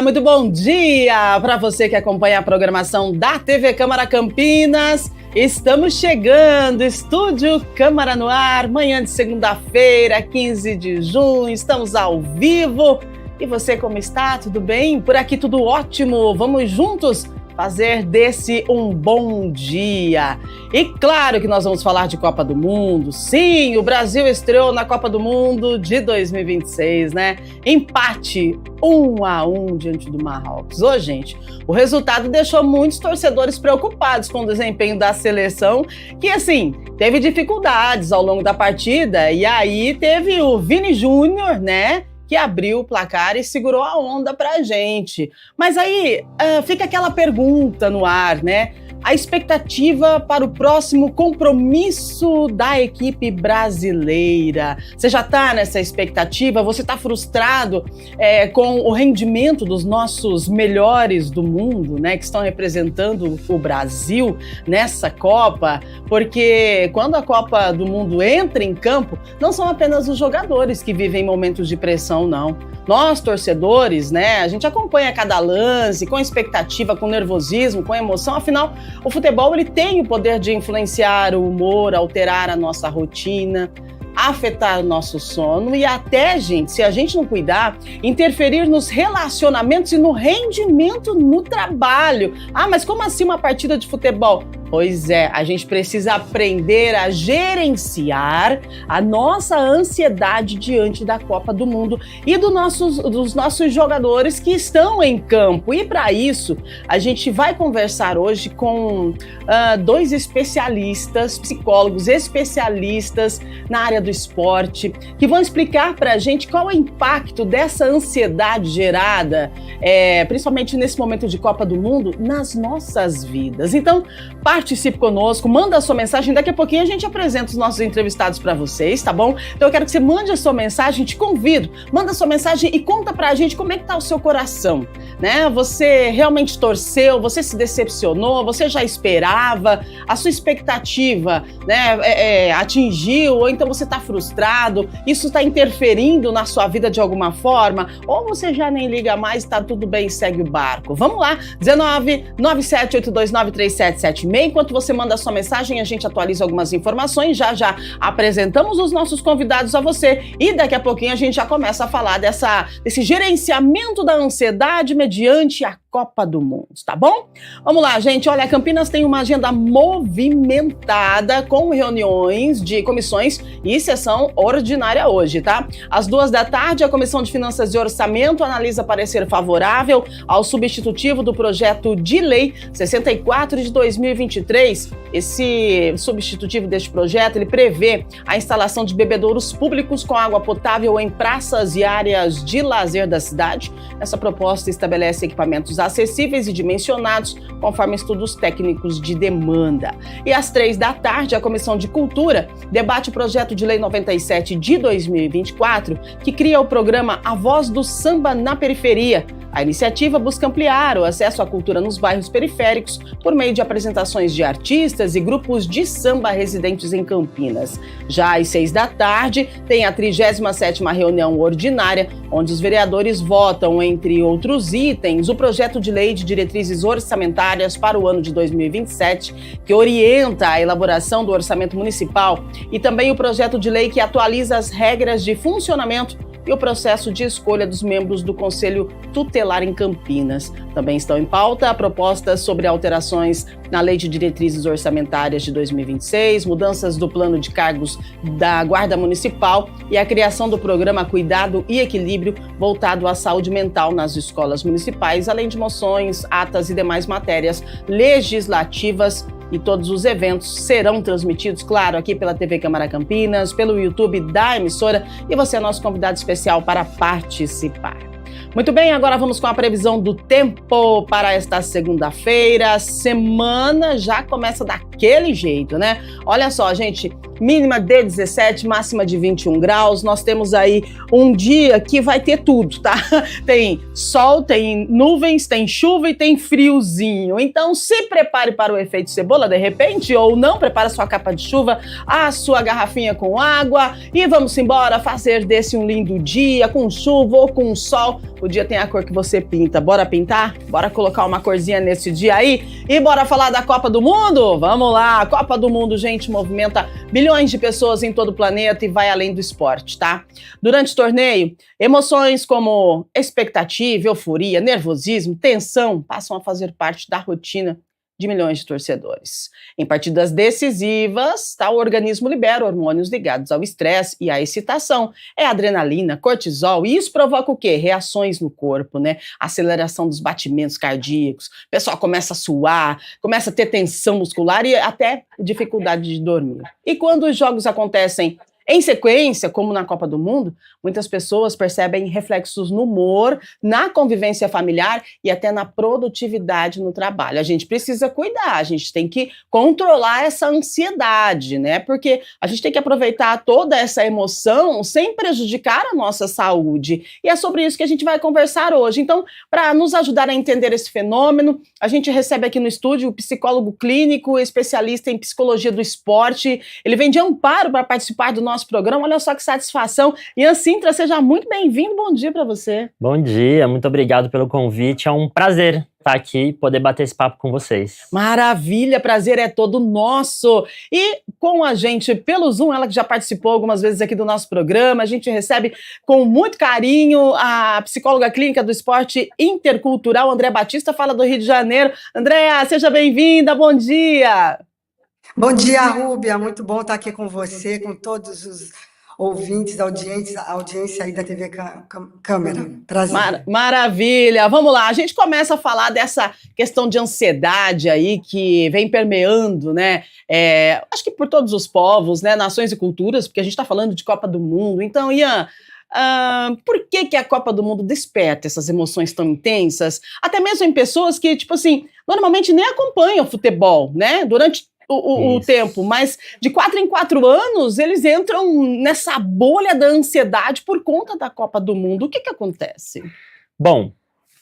muito bom dia para você que acompanha a programação da TV Câmara Campinas. Estamos chegando, Estúdio Câmara no ar, manhã de segunda-feira, 15 de junho, estamos ao vivo. E você, como está? Tudo bem? Por aqui tudo ótimo, vamos juntos fazer desse um bom dia. E claro que nós vamos falar de Copa do Mundo. Sim, o Brasil estreou na Copa do Mundo de 2026, né? Empate 1-1 diante do Marrocos. Ô, gente, o resultado deixou muitos torcedores preocupados com o desempenho da seleção, que, assim, teve dificuldades ao longo da partida. E aí teve o Vini Júnior, né, que abriu o placar e segurou a onda pra gente. Mas aí fica aquela pergunta no ar, né? A expectativa para o próximo compromisso da equipe brasileira. Você já está nessa expectativa? Você está frustrado com o rendimento dos nossos melhores do mundo, né? Que estão representando o Brasil nessa Copa? Porque quando a Copa do Mundo entra em campo, não são apenas os jogadores que vivem momentos de pressão, não. Nós, torcedores, né? A gente acompanha cada lance com expectativa, com nervosismo, com emoção. Afinal, o futebol ele tem o poder de influenciar o humor, alterar a nossa rotina, afetar o nosso sono e até, gente, se a gente não cuidar, interferir nos relacionamentos e no rendimento no trabalho. Ah, mas como assim uma partida de futebol? Pois é, a gente precisa aprender a gerenciar a nossa ansiedade diante da Copa do Mundo e dos nossos jogadores que estão em campo. E para isso, a gente vai conversar hoje com dois especialistas, psicólogos especialistas na área do esporte, que vão explicar para a gente qual é o impacto dessa ansiedade gerada, principalmente nesse momento de Copa do Mundo, nas nossas vidas. Então, participe conosco, manda a sua mensagem, daqui a pouquinho a gente apresenta os nossos entrevistados para vocês, tá bom? Então eu quero que você mande a sua mensagem, te convido, manda a sua mensagem e conta pra gente como é que tá o seu coração, né? Você realmente torceu, você se decepcionou, você já esperava, a sua expectativa, né, atingiu, ou então você tá frustrado, isso tá interferindo na sua vida de alguma forma, ou você já nem liga mais, tá tudo bem, segue o barco. Vamos lá, 19-9782-93776. Enquanto você manda a sua mensagem, a gente atualiza algumas informações, já apresentamos os nossos convidados a você e daqui a pouquinho a gente já começa a falar desse gerenciamento da ansiedade mediante a Copa do Mundo, tá bom? Vamos lá, gente. Olha, Campinas tem uma agenda movimentada com reuniões de comissões e sessão ordinária hoje, tá? Às 14h, a Comissão de Finanças e Orçamento analisa parecer favorável ao substitutivo do projeto de lei 64 de 2023. Esse substitutivo deste projeto, ele prevê a instalação de bebedouros públicos com água potável em praças e áreas de lazer da cidade. Essa proposta estabelece equipamentos acessíveis e dimensionados conforme estudos técnicos de demanda. E às 15h, a Comissão de Cultura debate o projeto de lei 97 de 2024, que cria o programa A Voz do Samba na Periferia. A iniciativa busca ampliar o acesso à cultura nos bairros periféricos por meio de apresentações de artistas e grupos de samba residentes em Campinas. Já às 18h, tem a 37ª reunião ordinária, onde os vereadores votam, entre outros itens, o projeto de lei de diretrizes orçamentárias para o ano de 2027, que orienta a elaboração do orçamento municipal, e também o projeto de lei que atualiza as regras de funcionamento e o processo de escolha dos membros do Conselho Tutelar em Campinas. Também estão em pauta propostas sobre alterações na Lei de Diretrizes Orçamentárias de 2026, mudanças do plano de cargos da Guarda Municipal e a criação do programa Cuidado e Equilíbrio voltado à saúde mental nas escolas municipais, além de moções, atas e demais matérias legislativas. E todos os eventos serão transmitidos, claro, aqui pela TV Câmara Campinas, pelo YouTube da emissora, e você é nosso convidado especial para participar. Muito bem, agora vamos com a previsão do tempo para esta segunda-feira. Semana já começa daquele jeito, né? Olha só, gente, mínima de 17, máxima de 21 graus. Nós temos aí um dia que vai ter tudo, tá? Tem sol, tem nuvens, tem chuva e tem friozinho. Então se prepare para o efeito cebola, de repente, ou não, prepara sua capa de chuva, a sua garrafinha com água e vamos embora fazer desse um lindo dia, com chuva ou com sol. O dia tem a cor que você pinta. Bora pintar? Bora colocar uma corzinha nesse dia aí? E bora falar da Copa do Mundo? Vamos lá! A Copa do Mundo, gente, movimenta bilhões de pessoas em todo o planeta e vai além do esporte, tá? Durante o torneio, emoções como expectativa, euforia, nervosismo, tensão passam a fazer parte da rotina de milhões de torcedores. Em partidas decisivas, tá, o organismo libera hormônios ligados ao estresse e à excitação. É adrenalina, cortisol, e isso provoca o quê? Reações no corpo, né? Aceleração dos batimentos cardíacos, o pessoal começa a suar, começa a ter tensão muscular e até dificuldade de dormir. E quando os jogos acontecem em sequência, como na Copa do Mundo, muitas pessoas percebem reflexos no humor, na convivência familiar e até na produtividade no trabalho. A gente precisa cuidar, a gente tem que controlar essa ansiedade, né? Porque a gente tem que aproveitar toda essa emoção sem prejudicar a nossa saúde. E é sobre isso que a gente vai conversar hoje. Então, para nos ajudar a entender esse fenômeno, a gente recebe aqui no estúdio o psicólogo clínico, especialista em psicologia do esporte. Ele vem de Amparo para participar do nosso programa. Olha só que satisfação. Ian Sintra, seja muito bem-vindo. Bom dia para você. Bom dia, muito obrigado pelo convite. É um prazer estar aqui e poder bater esse papo com vocês. Maravilha, prazer é todo nosso. E com a gente pelo Zoom, ela que já participou algumas vezes aqui do nosso programa, a gente recebe com muito carinho a psicóloga clínica do esporte intercultural, Andréa Batista, fala do Rio de Janeiro. Andréa, seja bem-vinda, bom dia. Bom dia, Rúbia. Muito bom estar aqui com você, com todos os ouvintes, a audiência aí da TV Câmara. Prazer. Maravilha. Vamos lá. A gente começa a falar dessa questão de ansiedade aí que vem permeando, né? Acho que por todos os povos, né? Nações e culturas, porque a gente está falando de Copa do Mundo. Então, Ian, por que a Copa do Mundo desperta essas emoções tão intensas? Até mesmo em pessoas que, tipo assim, normalmente nem acompanham futebol, né? Durante o tempo, mas de 4 em 4 anos eles entram nessa bolha da ansiedade por conta da Copa do Mundo. O que acontece? Bom,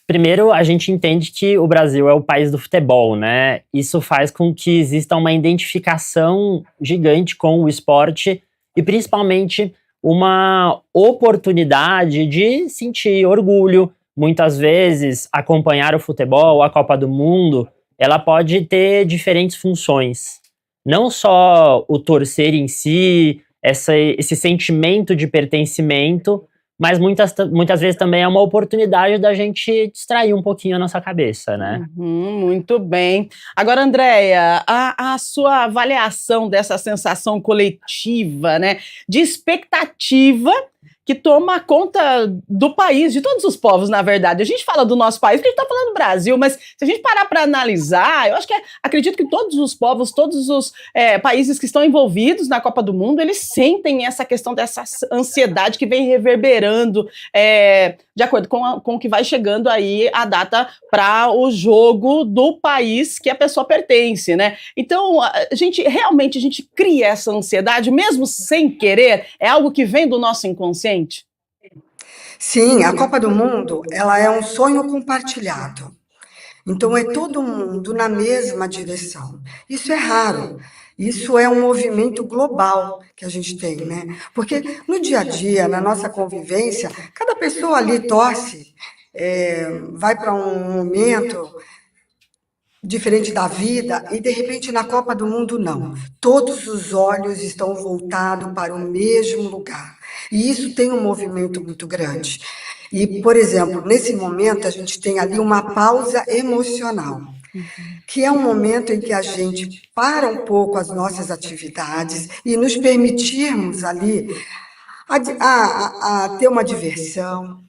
primeiro a gente entende que o Brasil é o país do futebol, né? Isso faz com que exista uma identificação gigante com o esporte e principalmente uma oportunidade de sentir orgulho. Muitas vezes acompanhar o futebol, a Copa do Mundo, ela pode ter diferentes funções. Não só o torcer em si, esse sentimento de pertencimento, mas muitas vezes também é uma oportunidade da gente distrair um pouquinho a nossa cabeça, né? Muito bem. Agora, Andréa, a sua avaliação dessa sensação coletiva, né, de expectativa que toma conta do país, de todos os povos, na verdade. A gente fala do nosso país, porque a gente está falando do Brasil, mas se a gente parar para analisar, eu acho que acredito que todos os povos, todos os países que estão envolvidos na Copa do Mundo, eles sentem essa questão dessa ansiedade que vem reverberando de acordo com o que vai chegando aí a data para o jogo do país que a pessoa pertence, né? Então, a gente cria essa ansiedade, mesmo sem querer, é algo que vem do nosso inconsciente. Sim, a Copa do Mundo, ela é um sonho compartilhado. Então, é todo mundo na mesma direção. Isso é raro. Isso é um movimento global que a gente tem, né? Porque no dia a dia, na nossa convivência, cada pessoa ali torce, vai para um momento diferente da vida e, de repente, na Copa do Mundo, não. Todos os olhos estão voltados para o mesmo lugar. E isso tem um movimento muito grande. E, por exemplo, nesse momento, a gente tem ali uma pausa emocional, que é um momento em que a gente para um pouco as nossas atividades e nos permitirmos ali a ter uma diversão,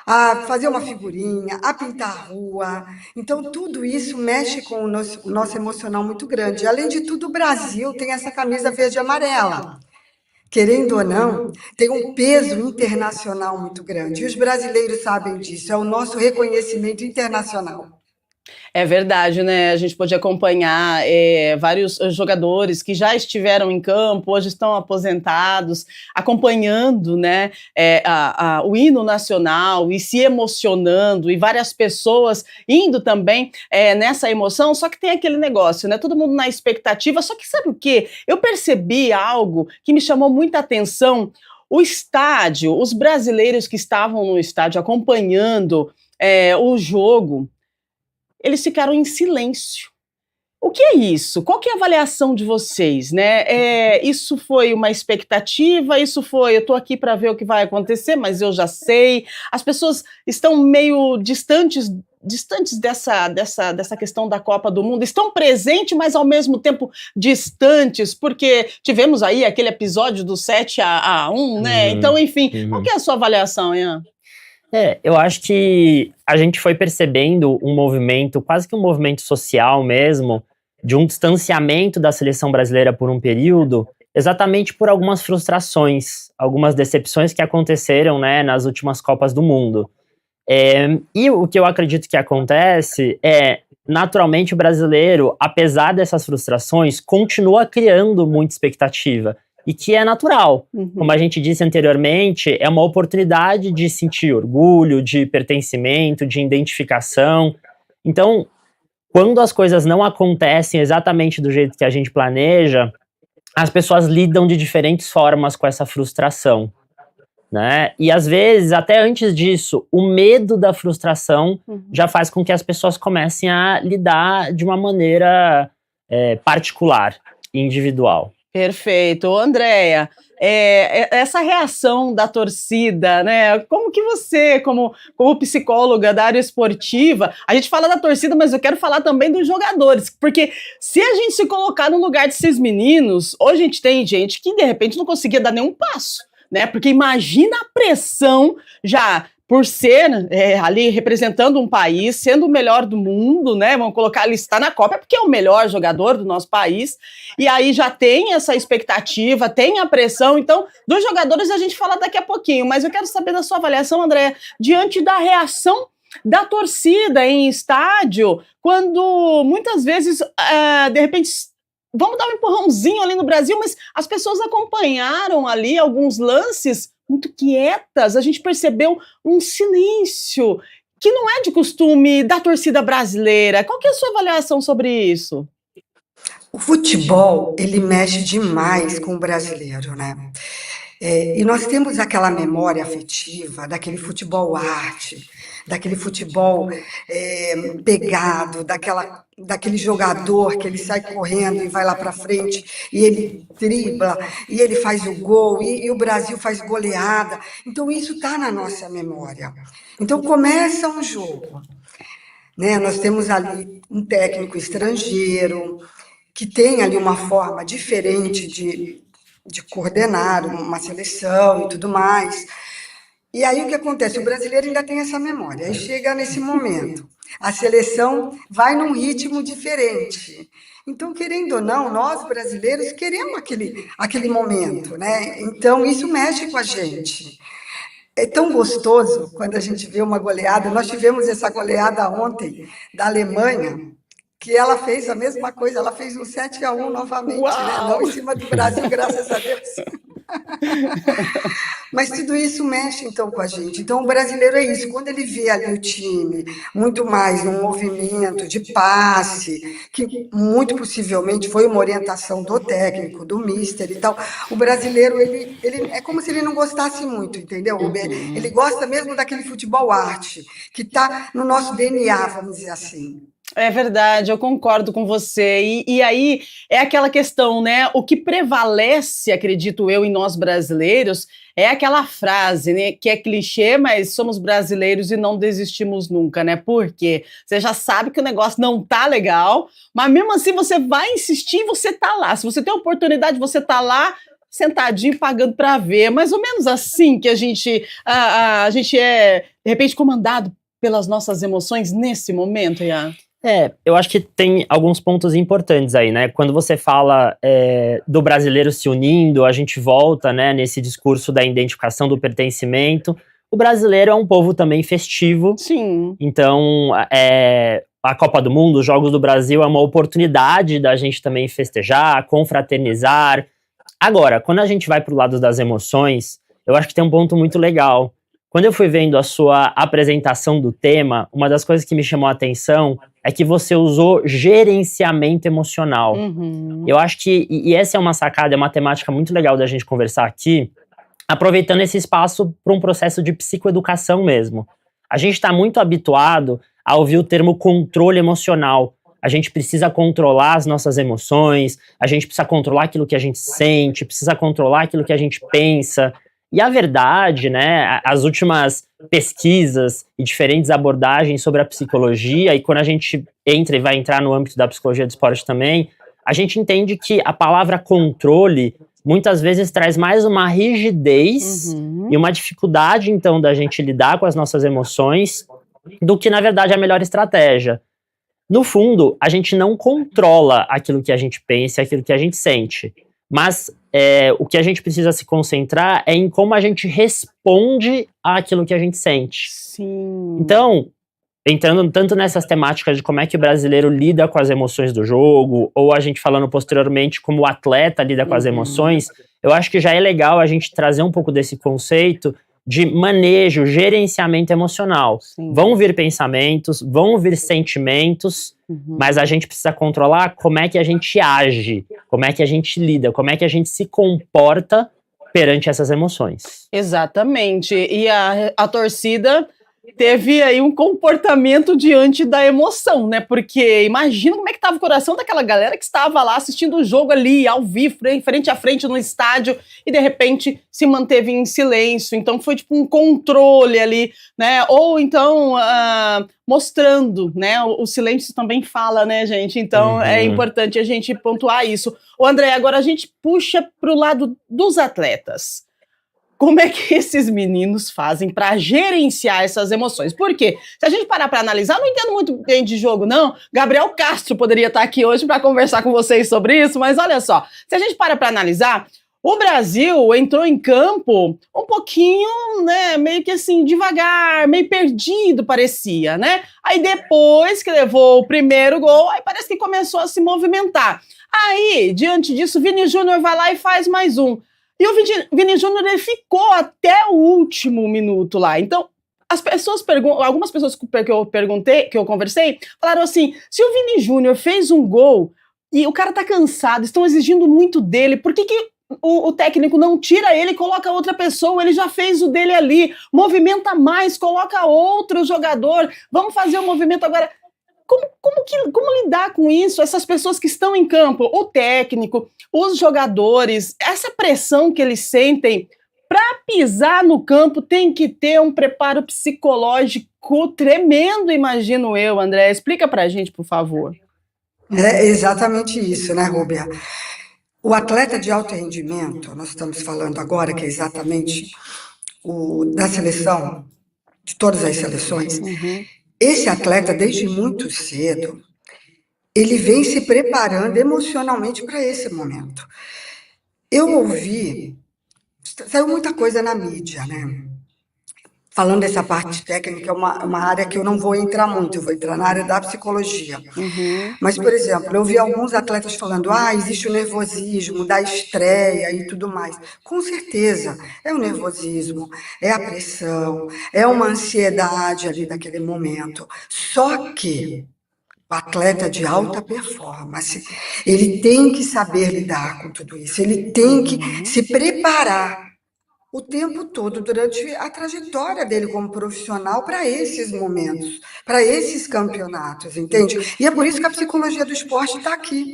a fazer uma figurinha, a pintar a rua. Então, tudo isso mexe com o nosso emocional muito grande. Além de tudo, o Brasil tem essa camisa verde e amarela. Querendo ou não, tem um peso internacional muito grande. E os brasileiros sabem disso, é o nosso reconhecimento internacional. É verdade, né? A gente pôde acompanhar vários jogadores que já estiveram em campo, hoje estão aposentados, acompanhando, né, o hino nacional e se emocionando, e várias pessoas indo também nessa emoção, só que tem aquele negócio, né? Todo mundo na expectativa, só que sabe o quê? Eu percebi algo que me chamou muita atenção. O estádio, os brasileiros que estavam no estádio acompanhando o jogo, eles ficaram em silêncio. O que é isso? Qual que é a avaliação de vocês, né? Isso foi uma expectativa? Isso foi, eu estou aqui para ver o que vai acontecer, mas eu já sei. As pessoas estão meio distantes dessa questão da Copa do Mundo, estão presentes, mas ao mesmo tempo distantes, porque tivemos aí aquele episódio do 7-1, né? Então, enfim, qual que é a sua avaliação, Ian? Eu acho que a gente foi percebendo um movimento, quase que um movimento social mesmo, de um distanciamento da seleção brasileira por um período, exatamente por algumas frustrações, algumas decepções que aconteceram, né, nas últimas Copas do Mundo. E o que eu acredito que acontece naturalmente, o brasileiro, apesar dessas frustrações, continua criando muita expectativa. E que é natural. Como a gente disse anteriormente, é uma oportunidade de sentir orgulho, de pertencimento, de identificação. Então, quando as coisas não acontecem exatamente do jeito que a gente planeja, as pessoas lidam de diferentes formas com essa frustração, né? E às vezes, até antes disso, o medo da frustração já faz com que as pessoas comecem a lidar de uma maneira particular, individual. Perfeito. Andréia, essa reação da torcida, né? Como que você, como psicóloga da área esportiva, a gente fala da torcida, mas eu quero falar também dos jogadores, porque se a gente se colocar no lugar desses meninos, hoje a gente tem gente que de repente não conseguia dar nenhum passo, né? Porque imagina a pressão já por ser ali representando um país, sendo o melhor do mundo, né? Vamos colocar ali, está na Copa, porque é o melhor jogador do nosso país, e aí já tem essa expectativa, tem a pressão. Então, dos jogadores a gente fala daqui a pouquinho, mas eu quero saber da sua avaliação, Andréia, diante da reação da torcida em estádio, quando muitas vezes, de repente, vamos dar um empurrãozinho ali no Brasil, mas as pessoas acompanharam ali alguns lances muito quietas, a gente percebeu um silêncio que não é de costume da torcida brasileira. Qual que é a sua avaliação sobre isso? O futebol, ele mexe demais com o brasileiro, né? E nós temos aquela memória afetiva daquele futebol arte, daquele futebol pegado, daquele jogador que ele sai correndo e vai lá para frente, e ele dribla, e ele faz o gol, e o Brasil faz goleada. Então, isso está na nossa memória. Então, começa um jogo, né? Nós temos ali um técnico estrangeiro, que tem ali uma forma diferente de coordenar uma seleção e tudo mais. E aí o que acontece? O brasileiro ainda tem essa memória. Aí chega nesse momento, a seleção vai num ritmo diferente. Então, querendo ou não, nós brasileiros queremos aquele momento, né? Então, isso mexe com a gente. É tão gostoso quando a gente vê uma goleada. Nós tivemos essa goleada ontem da Alemanha, que ela fez a mesma coisa, ela fez um 7-1 novamente, né? Não em cima do Brasil, graças a Deus. Mas tudo isso mexe, então, com a gente. Então, o brasileiro é isso. Quando ele vê ali o time muito mais num movimento de passe, que muito possivelmente foi uma orientação do técnico, do mister e tal, o brasileiro, ele é como se ele não gostasse muito, entendeu? Ele gosta mesmo daquele futebol arte, que está no nosso DNA, vamos dizer assim. É verdade, eu concordo com você. E aí é aquela questão, né? O que prevalece, acredito eu, em nós brasileiros é aquela frase, né? Que é clichê, mas somos brasileiros e não desistimos nunca, né? Porque você já sabe que o negócio não tá legal, mas mesmo assim você vai insistir e você tá lá. Se você tem a oportunidade, você tá lá sentadinho pagando para ver. É mais ou menos assim que a gente é, de repente, comandado pelas nossas emoções nesse momento, Ian. Eu acho que tem alguns pontos importantes aí, né? Quando você fala do brasileiro se unindo, a gente volta, né, nesse discurso da identificação, do pertencimento. O brasileiro é um povo também festivo. Sim. Então, a Copa do Mundo, os Jogos do Brasil, é uma oportunidade da gente também festejar, confraternizar. Agora, quando a gente vai pro lado das emoções, eu acho que tem um ponto muito legal. Quando eu fui vendo a sua apresentação do tema, uma das coisas que me chamou a atenção é que você usou gerenciamento emocional. Eu acho que, e essa é uma sacada, é uma temática muito legal da gente conversar aqui, aproveitando esse espaço para um processo de psicoeducação mesmo. A gente está muito habituado a ouvir o termo controle emocional. A gente precisa controlar as nossas emoções, a gente precisa controlar aquilo que a gente sente, precisa controlar aquilo que a gente pensa. E a verdade, né, as últimas pesquisas e diferentes abordagens sobre a psicologia, e quando a gente entra e vai entrar no âmbito da psicologia do esporte também, a gente entende que a palavra controle muitas vezes traz mais uma rigidez e uma dificuldade, então, da gente lidar com as nossas emoções do que, na verdade, a melhor estratégia. No fundo, a gente não controla aquilo que a gente pensa e aquilo que a gente sente. Mas o que a gente precisa se concentrar é em como a gente responde àquilo que a gente sente. Sim. Então, entrando tanto nessas temáticas de como é que o brasileiro lida com as emoções do jogo, ou a gente falando posteriormente como o atleta lida com as emoções, eu acho que já é legal a gente trazer um pouco desse conceito de manejo, gerenciamento emocional. Sim. Vão vir pensamentos, vão vir sentimentos, mas a gente precisa controlar como é que a gente age, como é que a gente lida, como é que a gente se comporta perante essas emoções. Exatamente. E a torcida teve aí um comportamento diante da emoção, né? Porque imagina como é que estava o coração daquela galera que estava lá assistindo o jogo ali, ao vivo, frente a frente no estádio, e de repente se manteve em silêncio. Então foi tipo um controle ali, né? Ou então mostrando, né? O silêncio também fala, né, gente? Então é importante a gente pontuar isso. Ô, André, agora a gente puxa para o lado dos atletas. Como é que esses meninos fazem para gerenciar essas emoções? Porque se a gente parar para analisar, não entendo muito bem de jogo, não. Gabriel Castro poderia estar aqui hoje para conversar com vocês sobre isso, mas olha só, se a gente para analisar, o Brasil entrou em campo um pouquinho, né, meio que assim, devagar, meio perdido parecia, né? Aí depois que levou o primeiro gol, aí parece que começou a se movimentar. Aí, diante disso, o Vini Júnior vai lá e faz mais um. E o Vini Júnior ele ficou até o último minuto lá. Então, algumas pessoas que eu conversei, falaram assim: se o Vini Júnior fez um gol e o cara tá cansado, estão exigindo muito dele, por que o técnico não tira ele e coloca outra pessoa? Ele já fez o dele ali, movimenta mais, coloca outro jogador, vamos fazer o movimento agora. Como lidar com isso? Essas pessoas que estão em campo, o técnico, os jogadores, essa pressão que eles sentem para pisar no campo, tem que ter um preparo psicológico tremendo, imagino eu, André. Explica pra gente, por favor. É exatamente isso, né, Rúbia? O atleta de alto rendimento, nós estamos falando agora, que é exatamente o da seleção, de todas as seleções, esse atleta, desde muito cedo, ele vem se preparando emocionalmente para esse momento. Eu ouvi, saiu muita coisa na mídia, né? Falando dessa parte técnica, é uma área que eu não vou entrar muito, eu vou entrar na área da psicologia. Mas, por exemplo, eu vi alguns atletas falando, existe o nervosismo da estreia e tudo mais. Com certeza, é o nervosismo, é a pressão, é uma ansiedade ali daquele momento. Só que o atleta de alta performance, ele tem que saber lidar com tudo isso, ele tem que se preparar o tempo todo durante a trajetória dele como profissional para esses momentos, para esses campeonatos, entende? E é por isso que a psicologia do esporte está aqui,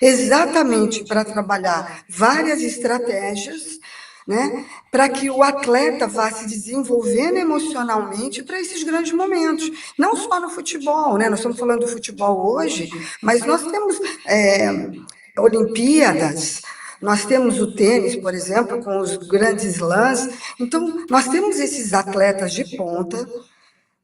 exatamente para trabalhar várias estratégias, né, para que o atleta vá se desenvolvendo emocionalmente para esses grandes momentos, não só no futebol, né? Nós estamos falando do futebol hoje, mas nós temos Olimpíadas. Nós temos o tênis, por exemplo, com os grandes slams. Então, nós temos esses atletas de ponta,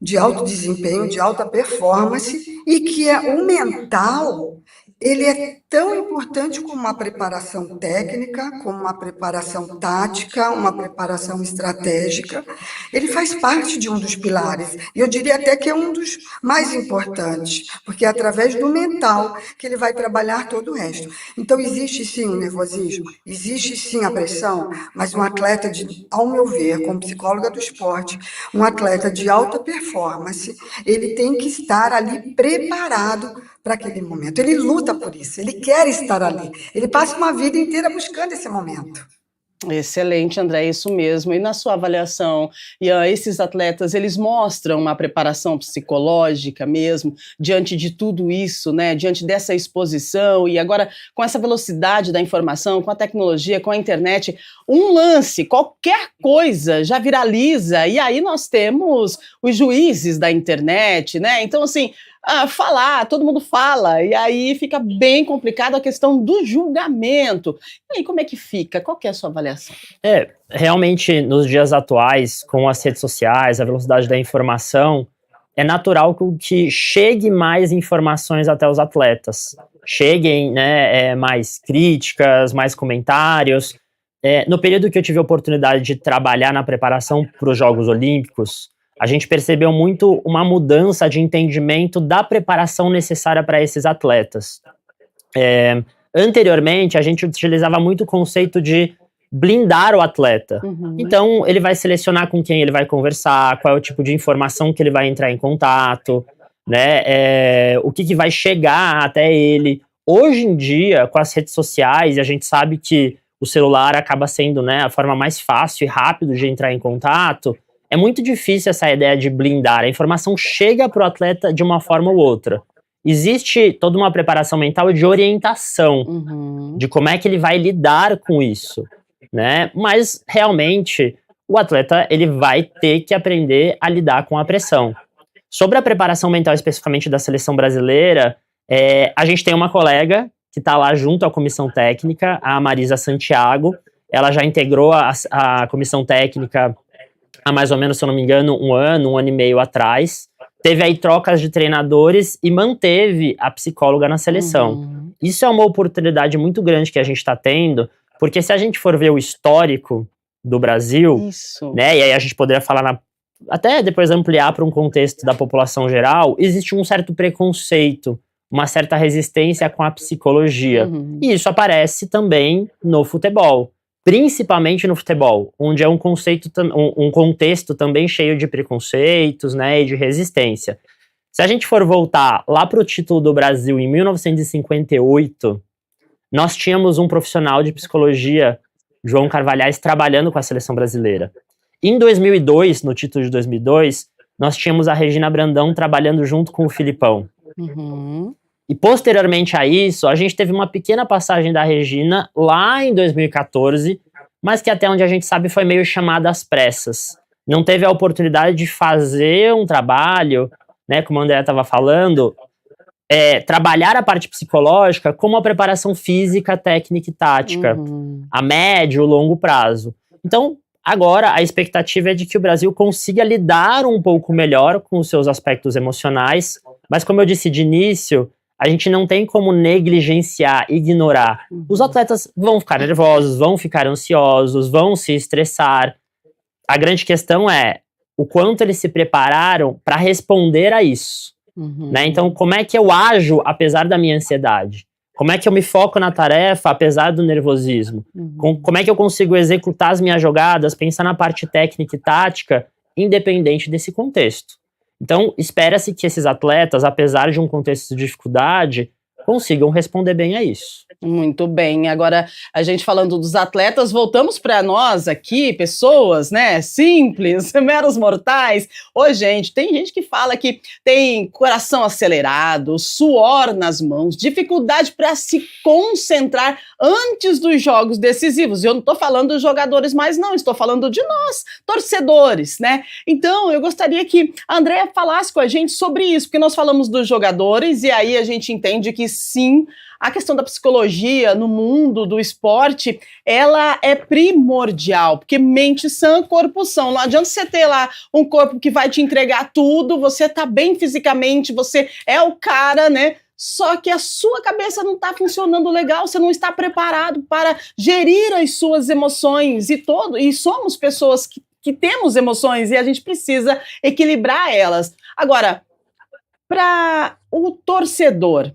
de alto desempenho, de alta performance, e que o mental, ele é tão importante como uma preparação técnica, como uma preparação tática, uma preparação estratégica. Ele faz parte de um dos pilares, e eu diria até que é um dos mais importantes, porque é através do mental que ele vai trabalhar todo o resto. Então, existe sim o nervosismo, existe sim a pressão, mas um atleta, ao meu ver, como psicóloga do esporte, um atleta de alta performance, ele tem que estar ali preparado para aquele momento. Ele luta por isso, ele quer estar ali. Ele passa uma vida inteira buscando esse momento. Excelente, André, isso mesmo. E na sua avaliação, esses atletas, eles mostram uma preparação psicológica mesmo, diante de tudo isso, né? Diante dessa exposição e agora com essa velocidade da informação, com a tecnologia, com a internet, um lance, qualquer coisa já viraliza, e aí nós temos os juízes da internet, né? Então, assim, falar, todo mundo fala, e aí fica bem complicado a questão do julgamento. E aí, como é que fica? Qual que é a sua avaliação? Realmente, nos dias atuais, com as redes sociais, a velocidade da informação, é natural que chegue mais informações até os atletas. Cheguem, né, mais críticas, mais comentários. No período que eu tive a oportunidade de trabalhar na preparação para os Jogos Olímpicos, a gente percebeu muito uma mudança de entendimento da preparação necessária para esses atletas. Anteriormente, a gente utilizava muito o conceito de blindar o atleta. Uhum. Então, ele vai selecionar com quem ele vai conversar, qual é o tipo de informação que ele vai entrar em contato, né? O que vai chegar até ele. Hoje em dia, com as redes sociais, a gente sabe que o celular acaba sendo, né, a forma mais fácil e rápida de entrar em contato. É muito difícil essa ideia de blindar. A informação chega para o atleta de uma forma ou outra. Existe toda uma preparação mental de orientação, de como é que ele vai lidar com isso, né? Mas, realmente, o atleta ele vai ter que aprender a lidar com a pressão. Sobre a preparação mental especificamente da seleção brasileira, a gente tem uma colega que está lá junto à comissão técnica, a Marisa Santiago. Ela já integrou a comissão técnica há mais ou menos, se eu não me engano, um ano e meio atrás. Teve aí trocas de treinadores e manteve a psicóloga na seleção. Isso é uma oportunidade muito grande que a gente está tendo, porque se a gente for ver o histórico do Brasil, né, e aí a gente poderia falar, até depois ampliar para um contexto da população geral, existe um certo preconceito, uma certa resistência com a psicologia. E isso aparece também no futebol. Principalmente no futebol, onde é um contexto também cheio de preconceitos, né, e de resistência. Se a gente for voltar lá para o título do Brasil em 1958, nós tínhamos um profissional de psicologia, João Carvalhais, trabalhando com a seleção brasileira. Em 2002, no título de 2002, nós tínhamos a Regina Brandão trabalhando junto com o Filipão. E posteriormente a isso, a gente teve uma pequena passagem da Regina lá em 2014, mas que até onde a gente sabe foi meio chamada às pressas. Não teve a oportunidade de fazer um trabalho, né, como a Andrea estava falando, trabalhar a parte psicológica como a preparação física, técnica e tática, a médio e longo prazo. Então, agora a expectativa é de que o Brasil consiga lidar um pouco melhor com os seus aspectos emocionais, mas como eu disse de início, a gente não tem como negligenciar, ignorar. Os atletas vão ficar nervosos, vão ficar ansiosos, vão se estressar. A grande questão é o quanto eles se prepararam para responder a isso. Né? Então, como é que eu ajo apesar da minha ansiedade? Como é que eu me foco na tarefa apesar do nervosismo? Como é que eu consigo executar as minhas jogadas, pensar na parte técnica e tática, independente desse contexto? Então, espera-se que esses atletas, apesar de um contexto de dificuldade, consigam responder bem a isso. Muito bem. Agora, a gente falando dos atletas, voltamos para nós aqui, pessoas, né, simples, meros mortais. Ô, gente, tem gente que fala que tem coração acelerado, suor nas mãos, dificuldade para se concentrar antes dos jogos decisivos. E eu não estou falando dos jogadores mais, não, estou falando de nós, torcedores, né? Então, eu gostaria que a Andrea falasse com a gente sobre isso, porque nós falamos dos jogadores e aí a gente entende que sim, a questão da psicologia no mundo do esporte, ela é primordial, porque mente sã, corpo são. Não adianta você ter lá um corpo que vai te entregar tudo, você tá bem fisicamente, você é o cara, né, só que a sua cabeça não está funcionando legal, você não está preparado para gerir as suas emoções, e somos pessoas que temos emoções e a gente precisa equilibrar elas. Agora, para o torcedor,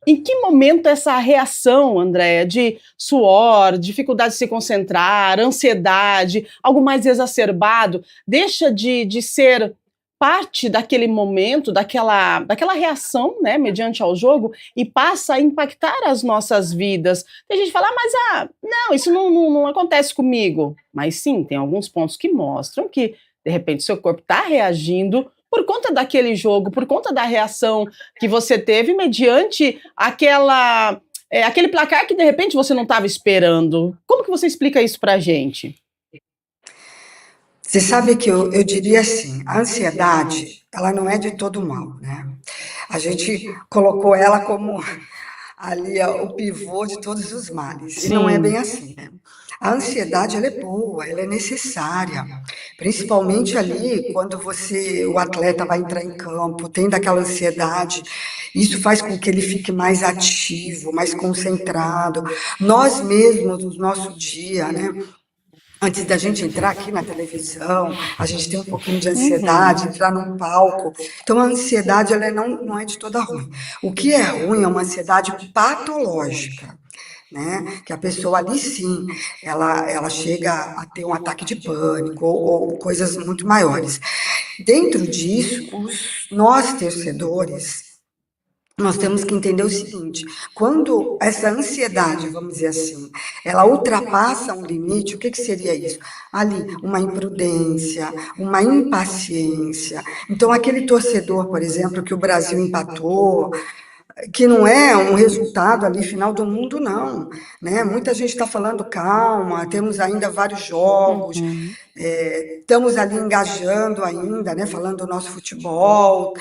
em que momento essa reação, Andréa, de suor, dificuldade de se concentrar, ansiedade, algo mais exacerbado, deixa de ser parte daquele momento, daquela reação, né, mediante ao jogo, e passa a impactar as nossas vidas? Tem gente que fala, mas não, isso não acontece comigo. Mas sim, tem alguns pontos que mostram que, de repente, seu corpo está reagindo por conta daquele jogo, por conta da reação que você teve mediante aquele placar que de repente você não estava esperando. Como que você explica isso pra gente? Você sabe que eu diria assim, a ansiedade, ela não é de todo mal, né? A gente colocou ela como ali o pivô de todos os males, e não é bem Sim. assim, né? A ansiedade, ela é boa, ela é necessária, principalmente ali quando o atleta vai entrar em campo, tem daquela ansiedade, isso faz com que ele fique mais ativo, mais concentrado. Nós mesmos, no nosso dia, né? Antes da gente entrar aqui na televisão, a gente tem um pouquinho de ansiedade, entrar num palco. Então, a ansiedade, ela não é de toda ruim. O que é ruim é uma ansiedade patológica, né? Que a pessoa ali sim, ela chega a ter um ataque de pânico ou coisas muito maiores. Dentro disso, nós torcedores, nós temos que entender o seguinte: quando essa ansiedade, vamos dizer assim, ela ultrapassa um limite, o que seria isso? Ali, uma imprudência, uma impaciência. Então, aquele torcedor, por exemplo, que o Brasil empatou, que não é um resultado ali final do mundo, não, né? Muita gente está falando, calma, temos ainda vários jogos, estamos ali engajando ainda, né? Falando do nosso futebol,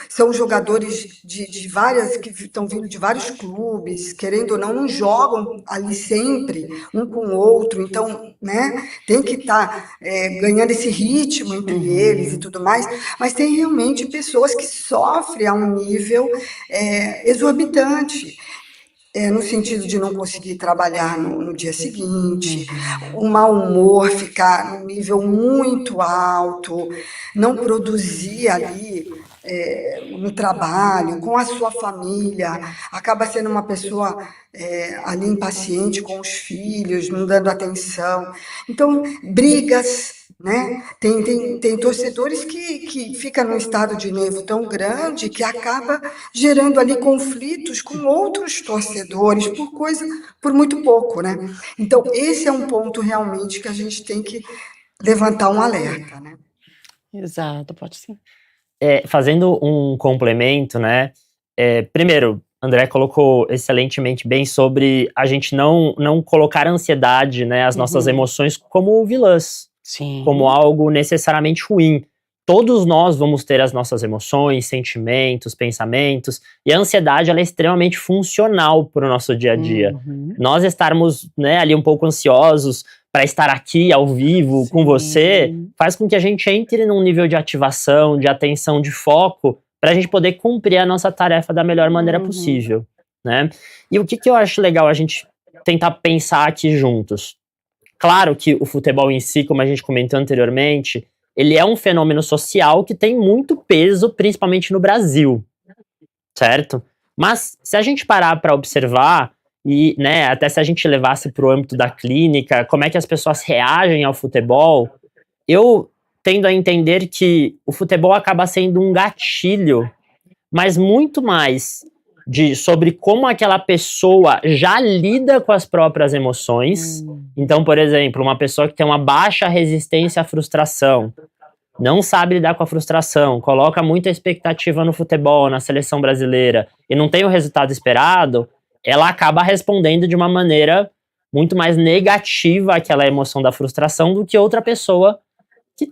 são jogadores de várias, que estão vindo de vários clubes, querendo ou não jogam ali sempre, um com o outro, então, né? Tem que estar ganhando esse ritmo entre eles e tudo mais, mas tem realmente pessoas que sofrem a um nível exorbitante, no sentido de não conseguir trabalhar no dia seguinte, o mau humor ficar num nível muito alto, não produzir ali no trabalho, com a sua família, acaba sendo uma pessoa ali impaciente com os filhos, não dando atenção. Então, brigas, né? Tem torcedores que ficam num estado de nervo tão grande que acaba gerando ali conflitos com outros torcedores por muito pouco, né? Então, esse é um ponto realmente que a gente tem que levantar um alerta, né? Exato, pode sim. Fazendo um complemento, né? Primeiro, André colocou excelentemente bem sobre a gente não colocar a ansiedade, né, as nossas emoções como vilãs. Sim. Como algo necessariamente ruim. Todos nós vamos ter as nossas emoções, sentimentos, pensamentos, e a ansiedade ela é extremamente funcional para o nosso dia a dia. Nós estarmos, né, ali um pouco ansiosos para estar aqui ao vivo com você, faz com que a gente entre num nível de ativação, de atenção, de foco, para a gente poder cumprir a nossa tarefa da melhor maneira possível, né? E o que eu acho legal a gente tentar pensar aqui juntos? Claro que o futebol em si, como a gente comentou anteriormente, ele é um fenômeno social que tem muito peso, principalmente no Brasil, certo? Mas se a gente parar para observar, e né, até se a gente levasse para o âmbito da clínica, como é que as pessoas reagem ao futebol, eu tendo a entender que o futebol acaba sendo um gatilho, mas muito mais sobre como aquela pessoa já lida com as próprias emoções. Então, por exemplo, uma pessoa que tem uma baixa resistência à frustração, não sabe lidar com a frustração, coloca muita expectativa no futebol, na seleção brasileira, e não tem o resultado esperado, ela acaba respondendo de uma maneira muito mais negativa àquela emoção da frustração do que outra pessoa que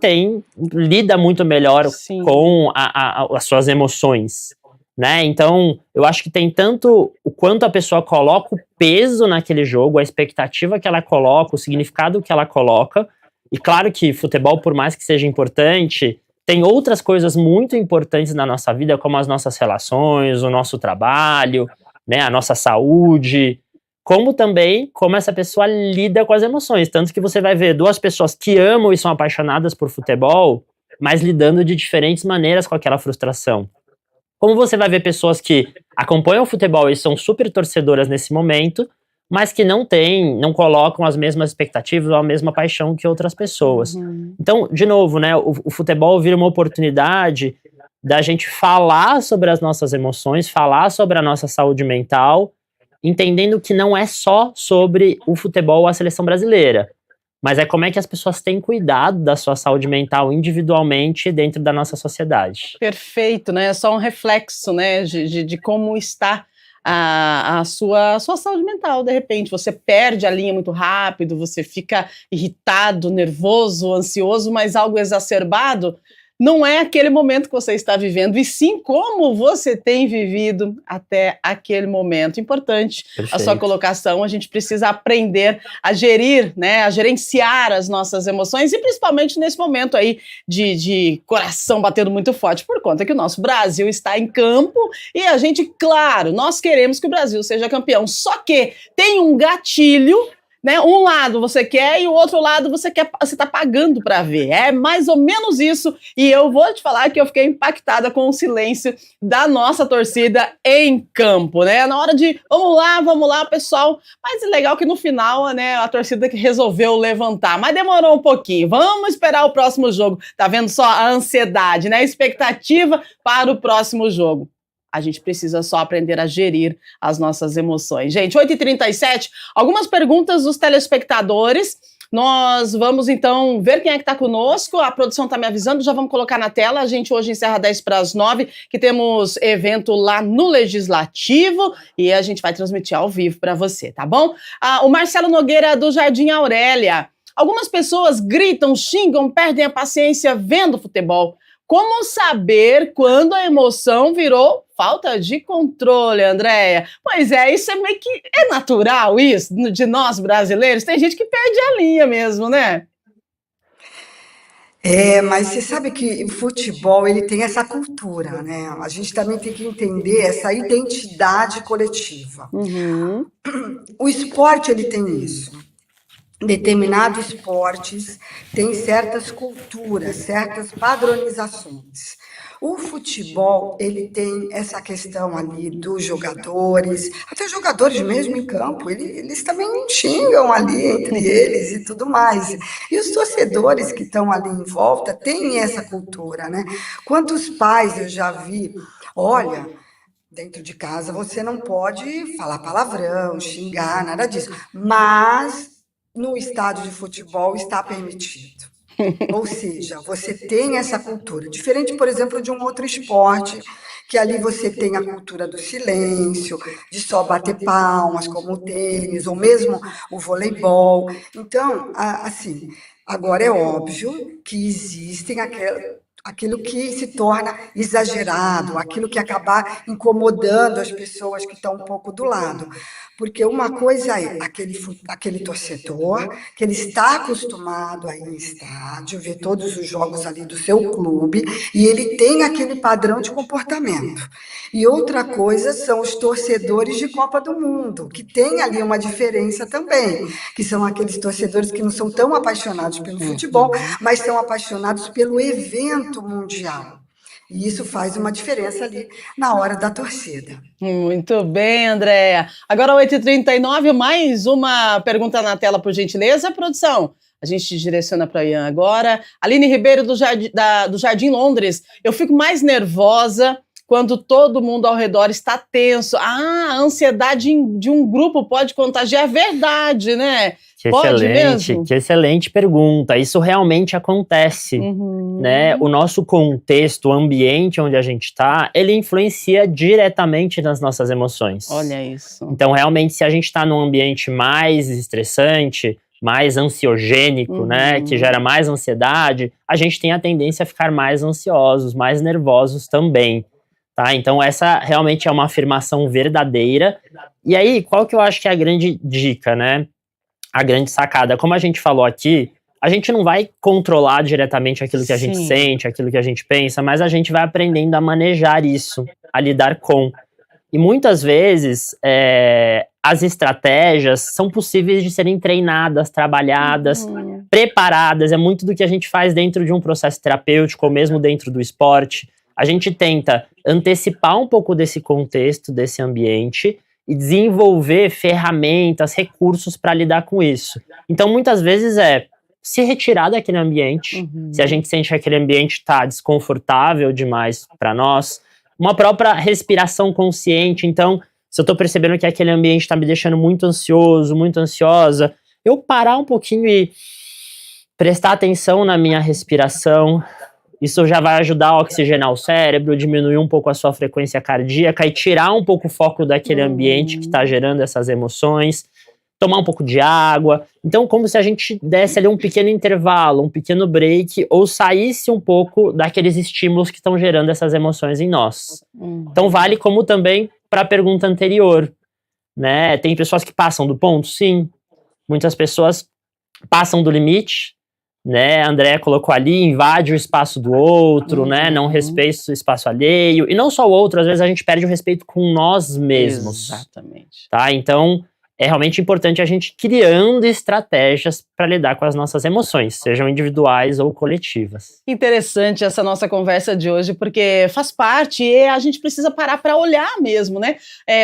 lida muito melhor com as suas emoções. Né? Então, eu acho que tem tanto o quanto a pessoa coloca o peso naquele jogo, a expectativa que ela coloca, o significado que ela coloca. E claro que futebol, por mais que seja importante, tem outras coisas muito importantes na nossa vida, como as nossas relações, o nosso trabalho, né, a nossa saúde, como também como essa pessoa lida com as emoções. Tanto que você vai ver duas pessoas que amam e são apaixonadas por futebol, mas lidando de diferentes maneiras com aquela frustração. Como você vai ver pessoas que acompanham o futebol e são super torcedoras nesse momento, mas que não colocam as mesmas expectativas ou a mesma paixão que outras pessoas. Então, de novo, né, o futebol vira uma oportunidade da gente falar sobre as nossas emoções, falar sobre a nossa saúde mental, entendendo que não é só sobre o futebol ou a seleção brasileira, mas é como é que as pessoas têm cuidado da sua saúde mental individualmente dentro da nossa sociedade. Perfeito, né? É só um reflexo, né, de como está a sua saúde mental, de repente. Você perde a linha muito rápido, você fica irritado, nervoso, ansioso, mas algo exacerbado. Não é aquele momento que você está vivendo, e sim como você tem vivido até aquele momento. Importante. Perfeito. A sua colocação, a gente precisa aprender a gerir, né, a gerenciar as nossas emoções, e principalmente nesse momento aí de coração batendo muito forte, por conta que o nosso Brasil está em campo, e a gente, claro, nós queremos que o Brasil seja campeão, só que tem um gatilho, né? Um lado você quer e o outro lado você está pagando para ver. É mais ou menos isso. E eu vou te falar que eu fiquei impactada com o silêncio da nossa torcida em campo, né? Na hora de vamos lá, pessoal. Mas é legal que no final, né, a torcida que resolveu levantar. Mas demorou um pouquinho. Vamos esperar o próximo jogo. Tá vendo só a ansiedade, né? A expectativa para o próximo jogo. A gente precisa só aprender a gerir as nossas emoções. Gente, 8h37, algumas perguntas dos telespectadores. Nós vamos, então, ver quem é que está conosco. A produção está me avisando, já vamos colocar na tela. A gente hoje encerra 10:50, que temos evento lá no Legislativo, e a gente vai transmitir ao vivo para você, tá bom? O Marcelo Nogueira, do Jardim Aurélia. Algumas pessoas gritam, xingam, perdem a paciência vendo futebol. Como saber quando a emoção virou falta de controle, Andréia? Pois é, isso é meio que natural, isso, de nós brasileiros. Tem gente que perde a linha mesmo, né? Mas você sabe que o futebol, ele tem essa cultura, né? A gente também tem que entender essa identidade coletiva. O esporte, ele tem isso. Determinados esportes têm certas culturas, certas padronizações. O futebol, ele tem essa questão ali dos jogadores, até os jogadores mesmo em campo, eles também xingam ali entre eles e tudo mais. E os torcedores que estão ali em volta têm essa cultura, né? Quantos pais eu já vi, olha, dentro de casa você não pode falar palavrão, xingar, nada disso, mas no estádio de futebol está permitido. Ou seja, você tem essa cultura. Diferente, por exemplo, de um outro esporte, que ali você tem a cultura do silêncio, de só bater palmas, como o tênis, ou mesmo o voleibol. Então, assim, agora é óbvio que existem aquilo que se torna exagerado, aquilo que acaba incomodando as pessoas que estão um pouco do lado. Porque uma coisa é aquele torcedor que ele está acostumado a ir em estádio, ver todos os jogos ali do seu clube, e ele tem aquele padrão de comportamento. E outra coisa são os torcedores de Copa do Mundo, que tem ali uma diferença também, que são aqueles torcedores que não são tão apaixonados pelo futebol, mas são apaixonados pelo evento mundial. E isso faz uma diferença ali na hora da torcida. Muito bem, Andréia. Agora, 8h39, mais uma pergunta na tela, por gentileza, produção. A gente direciona para a Ian agora. Aline Ribeiro, do Jardim Londres. Eu fico mais nervosa quando todo mundo ao redor está tenso. A ansiedade de um grupo pode contagiar. É verdade, né? Que excelente pergunta. Isso realmente acontece, né? O nosso contexto, o ambiente onde a gente está, ele influencia diretamente nas nossas emoções. Olha isso. Então, realmente, se a gente está num ambiente mais estressante, mais ansiogênico, né, que gera mais ansiedade, a gente tem a tendência a ficar mais ansiosos, mais nervosos também. Tá? Então, essa realmente é uma afirmação verdadeira. E aí, qual que eu acho que é a grande dica, né? A grande sacada? Como a gente falou aqui, a gente não vai controlar diretamente aquilo que a gente Sim. sente, aquilo que a gente pensa, mas a gente vai aprendendo a manejar isso, a lidar com. E muitas vezes, as estratégias são possíveis de serem treinadas, trabalhadas, preparadas. É muito do que a gente faz dentro de um processo terapêutico ou mesmo dentro do esporte. A gente tenta antecipar um pouco desse contexto, desse ambiente e desenvolver ferramentas, recursos para lidar com isso. Então, muitas vezes se retirar daquele ambiente, se a gente sente que aquele ambiente está desconfortável demais para nós, uma própria respiração consciente. Então, se eu tô percebendo que aquele ambiente tá me deixando muito ansioso, muito ansiosa, eu parar um pouquinho e prestar atenção na minha respiração. Isso já vai ajudar a oxigenar o cérebro, diminuir um pouco a sua frequência cardíaca e tirar um pouco o foco daquele ambiente que tá gerando essas emoções. Tomar um pouco de água. Então, como se a gente desse ali um pequeno intervalo, um pequeno break, ou saísse um pouco daqueles estímulos que estão gerando essas emoções em nós. Então, vale como também para a pergunta anterior, né? Tem pessoas que passam do ponto? Sim. Muitas pessoas passam do limite, né? A Andréa colocou ali, invade o espaço do outro, né? Não respeita o espaço alheio. E não só o outro, às vezes a gente perde o respeito com nós mesmos. Exatamente. Tá? Então, é realmente importante a gente criando estratégias para lidar com as nossas emoções, sejam individuais ou coletivas. Interessante essa nossa conversa de hoje, porque faz parte e a gente precisa parar para olhar mesmo, né?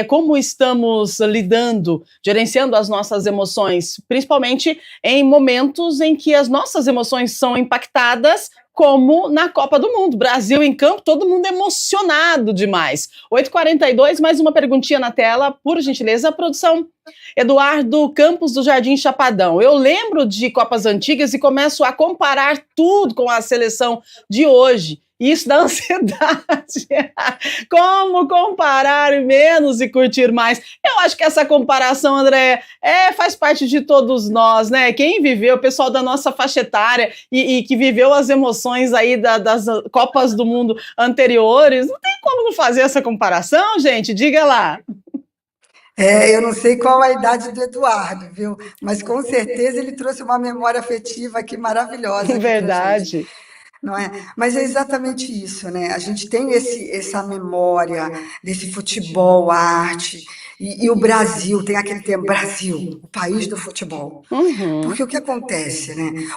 Como estamos lidando, gerenciando as nossas emoções, principalmente em momentos em que as nossas emoções são impactadas, como na Copa do Mundo. Brasil em campo, todo mundo emocionado demais. 8h42, mais uma perguntinha na tela, por gentileza, produção. Eduardo Campos do Jardim Chapadão. Eu lembro de Copas antigas e começo a comparar tudo com a seleção de hoje. Isso dá ansiedade. Como comparar menos e curtir mais? Eu acho que essa comparação, André, faz parte de todos nós, né? Quem viveu, o pessoal da nossa faixa etária e que viveu as emoções aí das Copas do Mundo anteriores, não tem como não fazer essa comparação, gente? Diga lá. Eu não sei qual a idade do Eduardo, viu? Mas com certeza ele trouxe uma memória afetiva aqui maravilhosa aqui pra gente. Verdade. Não é? Mas é exatamente isso, né? A gente tem essa memória desse futebol, arte, e o Brasil, tem aquele termo, Brasil, o país do futebol. Porque o que acontece, né?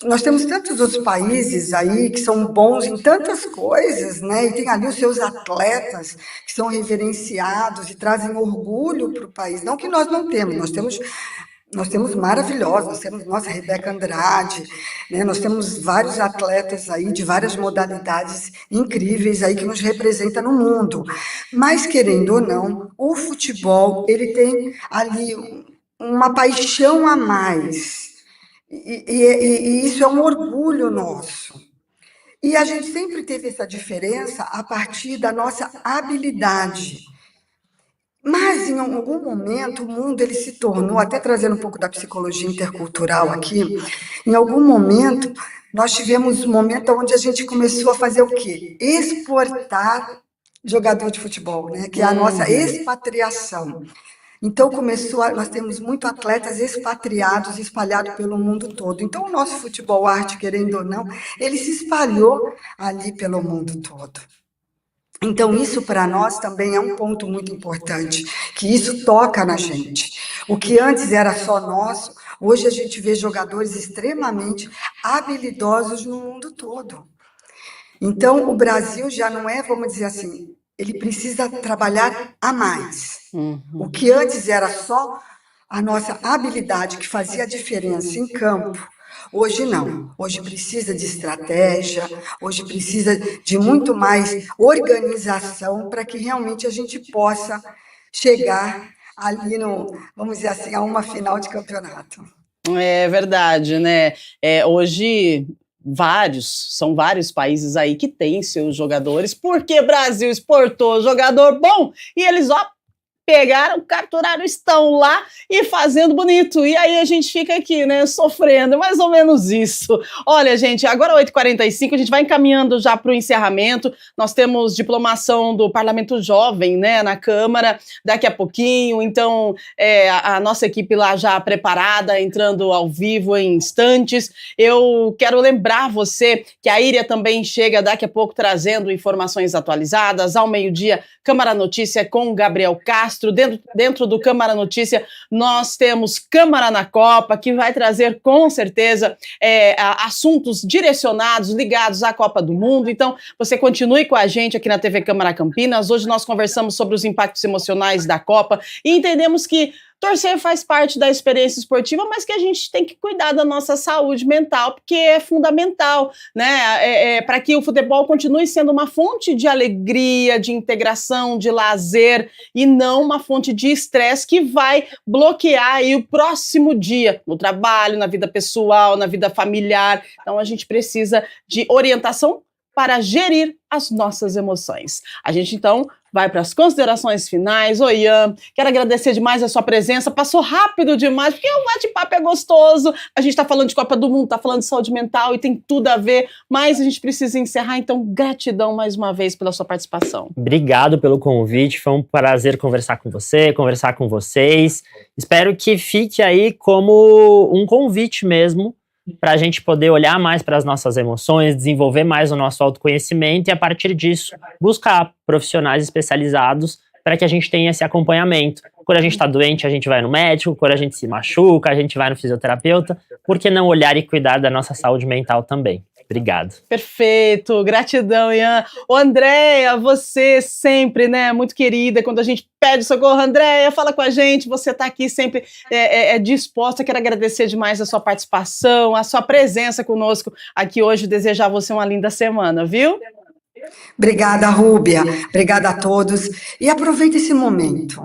Nós temos tantos outros países aí que são bons em tantas coisas, né? E tem ali os seus atletas que são reverenciados e trazem orgulho para o país. Não que nós não temos, nós temos maravilhosos, nós temos nossa Rebeca Andrade, né? Nós temos vários atletas aí de várias modalidades incríveis aí que nos representam no mundo. Mas, querendo ou não, o futebol, ele tem ali uma paixão a mais. E isso é um orgulho nosso. E a gente sempre teve essa diferença a partir da nossa habilidade. Mas, em algum momento, o mundo ele se tornou, até trazendo um pouco da psicologia intercultural aqui, em algum momento, nós tivemos um momento onde a gente começou a fazer o quê? Exportar jogador de futebol, né? Que é a nossa expatriação. Então, nós temos muitos atletas expatriados, espalhados pelo mundo todo. Então, o nosso futebol arte, querendo ou não, ele se espalhou ali pelo mundo todo. Então, isso para nós também é um ponto muito importante, que isso toca na gente. O que antes era só nosso, hoje a gente vê jogadores extremamente habilidosos no mundo todo. Então, o Brasil já não é, vamos dizer assim, ele precisa trabalhar a mais. O que antes era só a nossa habilidade que fazia a diferença em campo, hoje não. Hoje precisa de estratégia, hoje precisa de muito mais organização para que realmente a gente possa chegar ali vamos dizer assim, a uma final de campeonato. É verdade, né? Hoje são vários países aí que têm seus jogadores, porque o Brasil exportou jogador bom e eles, pegaram, capturaram, estão lá e fazendo bonito. E aí a gente fica aqui, né, sofrendo, mais ou menos isso. Olha, gente, agora 8h45, a gente vai encaminhando já para o encerramento. Nós temos diplomação do Parlamento Jovem, né, na Câmara, daqui a pouquinho. Então, a nossa equipe lá já preparada, entrando ao vivo em instantes. Eu quero lembrar você que a Iria também chega daqui a pouco trazendo informações atualizadas. Ao meio-dia, Câmara Notícia com Gabriel Castro. Dentro do Câmara Notícia, nós temos Câmara na Copa, que vai trazer com certeza assuntos direcionados, ligados à Copa do Mundo. Então, você continue com a gente aqui na TV Câmara Campinas. Hoje nós conversamos sobre os impactos emocionais da Copa e entendemos que torcer faz parte da experiência esportiva, mas que a gente tem que cuidar da nossa saúde mental, porque é fundamental, né? Para que o futebol continue sendo uma fonte de alegria, de integração, de lazer, e não uma fonte de estresse que vai bloquear aí o próximo dia, no trabalho, na vida pessoal, na vida familiar. Então a gente precisa de orientação para gerir as nossas emoções. A gente, então, vai para as considerações finais. Oi, Ian, quero agradecer demais a sua presença. Passou rápido demais, porque o bate-papo é gostoso. A gente está falando de Copa do Mundo, está falando de saúde mental e tem tudo a ver, mas a gente precisa encerrar, então gratidão mais uma vez pela sua participação. Obrigado pelo convite, foi um prazer conversar com você, conversar com vocês. Espero que fique aí como um convite mesmo, para a gente poder olhar mais para as nossas emoções, desenvolver mais o nosso autoconhecimento e, a partir disso, buscar profissionais especializados para que a gente tenha esse acompanhamento. Quando a gente está doente, a gente vai no médico, quando a gente se machuca, a gente vai no fisioterapeuta. Por que não olhar e cuidar da nossa saúde mental também? Obrigado. Perfeito, gratidão, Ian. Ô, Andréia, você sempre, né, muito querida, quando a gente pede socorro, Andréia, fala com a gente, você está aqui sempre disposta. Quero agradecer demais a sua participação, a sua presença conosco aqui hoje, desejar a você uma linda semana, viu? Obrigada, Rúbia. Obrigada a todos. E aproveite esse momento.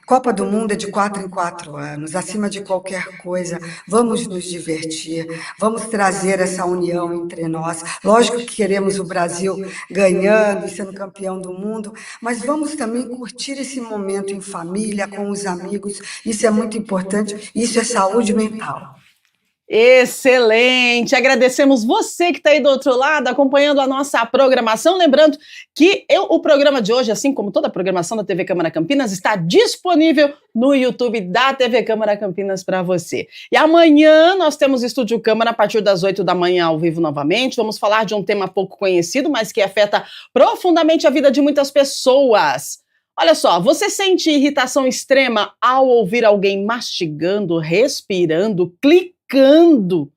Copa do Mundo é de 4 em 4 anos. Acima de qualquer coisa, vamos nos divertir, vamos trazer essa união entre nós. Lógico que queremos o Brasil ganhando e sendo campeão do mundo, mas vamos também curtir esse momento em família, com os amigos. Isso é muito importante. Isso é saúde mental. Excelente! Agradecemos você que está aí do outro lado, acompanhando a nossa programação. Lembrando que o programa de hoje, assim como toda a programação da TV Câmara Campinas, está disponível no YouTube da TV Câmara Campinas para você. E amanhã nós temos Estúdio Câmara a partir das 8 da manhã ao vivo novamente. Vamos falar de um tema pouco conhecido, mas que afeta profundamente a vida de muitas pessoas. Olha só, você sente irritação extrema ao ouvir alguém mastigando, respirando, clicando,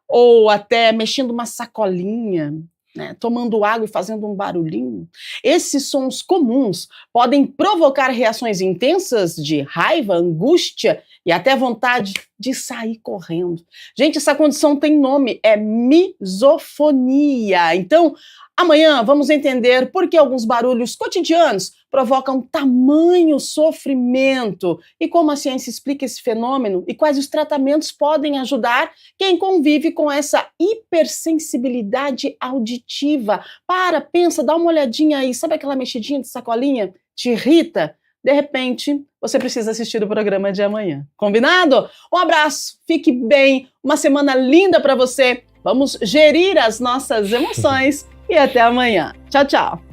ou até mexendo uma sacolinha, né, tomando água e fazendo um barulhinho? Esses sons comuns podem provocar reações intensas de raiva, angústia e até vontade de sair correndo. Gente, essa condição tem nome, é misofonia. Então, amanhã vamos entender por que alguns barulhos cotidianos provocam tamanho sofrimento e como a ciência explica esse fenômeno e quais os tratamentos podem ajudar quem convive com essa hipersensibilidade auditiva. Pensa, dá uma olhadinha aí, sabe aquela mexidinha de sacolinha? Te irrita? De repente, você precisa assistir o programa de amanhã. Combinado? Um abraço, fique bem, uma semana linda para você. Vamos gerir as nossas emoções e até amanhã. Tchau, tchau.